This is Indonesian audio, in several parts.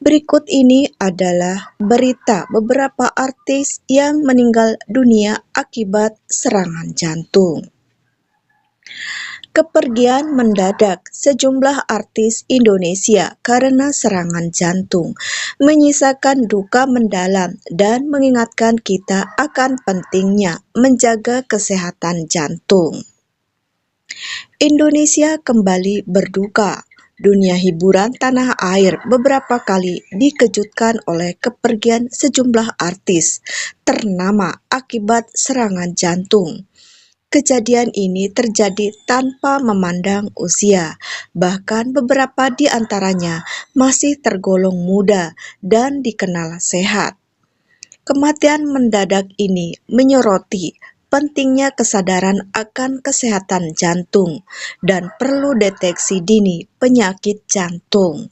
Berikut ini adalah berita beberapa artis yang meninggal dunia akibat serangan jantung. Kepergian mendadak sejumlah artis Indonesia karena serangan jantung menyisakan duka mendalam dan mengingatkan kita akan pentingnya menjaga kesehatan jantung. Indonesia kembali berduka. Dunia hiburan tanah air beberapa kali dikejutkan oleh kepergian sejumlah artis ternama akibat serangan jantung. Kejadian ini terjadi tanpa memandang usia, bahkan beberapa di antaranya masih tergolong muda dan dikenal sehat. Kematian mendadak ini menyoroti pentingnya kesadaran akan kesehatan jantung dan perlu deteksi dini penyakit jantung.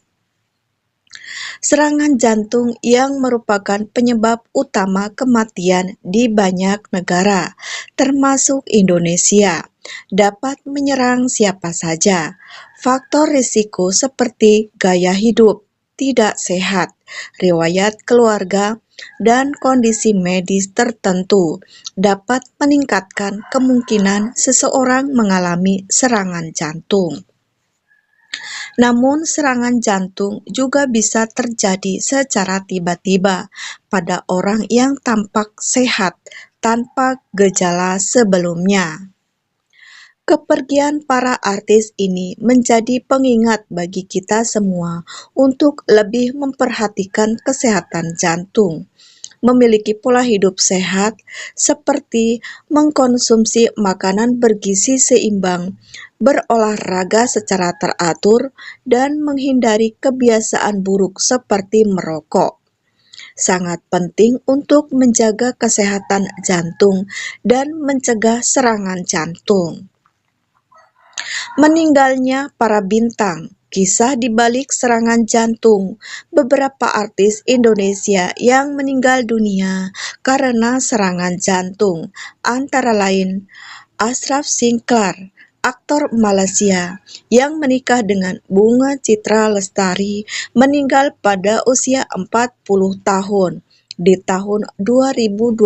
Serangan jantung yang merupakan penyebab utama kematian di banyak negara, termasuk Indonesia, dapat menyerang siapa saja. Faktor risiko seperti gaya hidup tidak sehat, riwayat keluarga, dan kondisi medis tertentu dapat meningkatkan kemungkinan seseorang mengalami serangan jantung. Namun, serangan jantung juga bisa terjadi secara tiba-tiba pada orang yang tampak sehat tanpa gejala sebelumnya. Kepergian para artis ini menjadi pengingat bagi kita semua untuk lebih memperhatikan kesehatan jantung, memiliki pola hidup sehat seperti mengkonsumsi makanan bergizi seimbang, berolahraga secara teratur, dan menghindari kebiasaan buruk seperti merokok. Sangat penting untuk menjaga kesehatan jantung dan mencegah serangan jantung. Meninggalnya para bintang. Kisah di balik serangan jantung beberapa artis Indonesia yang meninggal dunia karena serangan jantung, antara lain Ashraf Sinclair, aktor Malaysia yang menikah dengan Bunga Citra Lestari, meninggal pada usia 40 tahun di tahun 2020.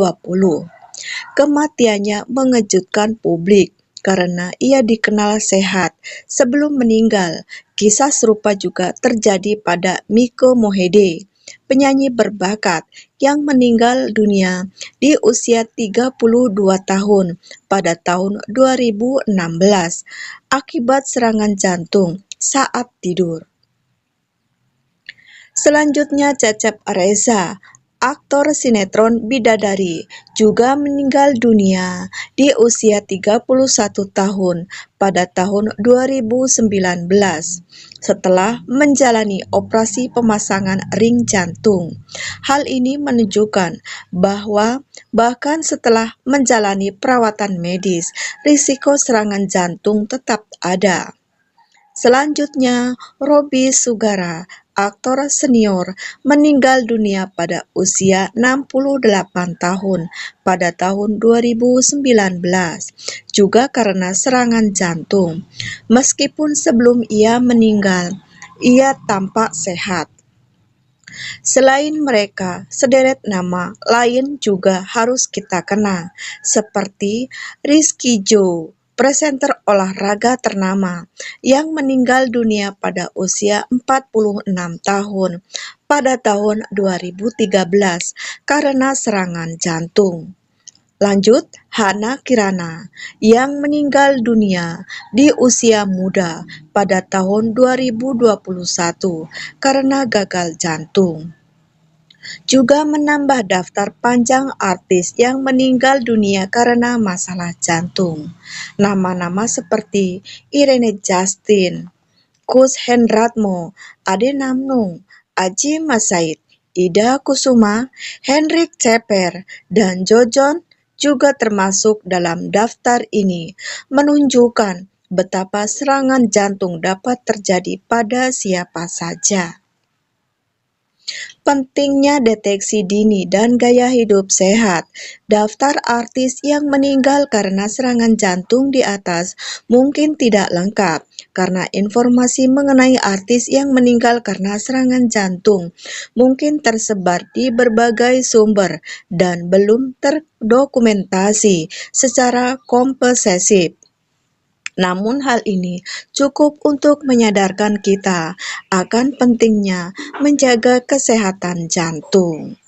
Kematiannya mengejutkan publik karena ia dikenal sehat sebelum meninggal. Kisah serupa juga terjadi pada Mike Mohede, penyanyi berbakat yang meninggal dunia di usia 32 tahun pada tahun 2016 akibat serangan jantung saat tidur. Selanjutnya Cecep Reza, aktor sinetron Bidadari, juga meninggal dunia di usia 31 tahun pada tahun 2019 setelah menjalani operasi pemasangan ring jantung. Hal ini menunjukkan bahwa bahkan setelah menjalani perawatan medis, risiko serangan jantung tetap ada. Selanjutnya, Robby Sugara, aktor senior, meninggal dunia pada usia 68 tahun pada tahun 2019, juga karena serangan jantung. Meskipun sebelum ia meninggal, ia tampak sehat. Selain mereka, sederet nama lain juga harus kita kenal, seperti Rizky Joe, presenter olahraga ternama, yang meninggal dunia pada usia 46 tahun pada tahun 2013 karena serangan jantung. Lanjut, Hana Kirana yang meninggal dunia di usia muda pada tahun 2021 karena gagal jantung. Juga menambah daftar panjang artis yang meninggal dunia karena masalah jantung. Nama-nama seperti Irene Justin, Kus Hendratmo, Ade Namnung, Aji Masaid, Ida Kusuma, Henrik Ceper, dan Jojon juga termasuk dalam daftar ini, menunjukkan betapa serangan jantung dapat terjadi pada siapa saja. pentingnya deteksi dini dan gaya hidup sehat. Daftar artis yang meninggal karena serangan jantung di atas mungkin tidak lengkap, karena informasi mengenai artis yang meninggal karena serangan jantung mungkin tersebar di berbagai sumber dan belum terdokumentasi secara komprehensif. Namun hal ini cukup untuk menyadarkan kita akan pentingnya menjaga kesehatan jantung.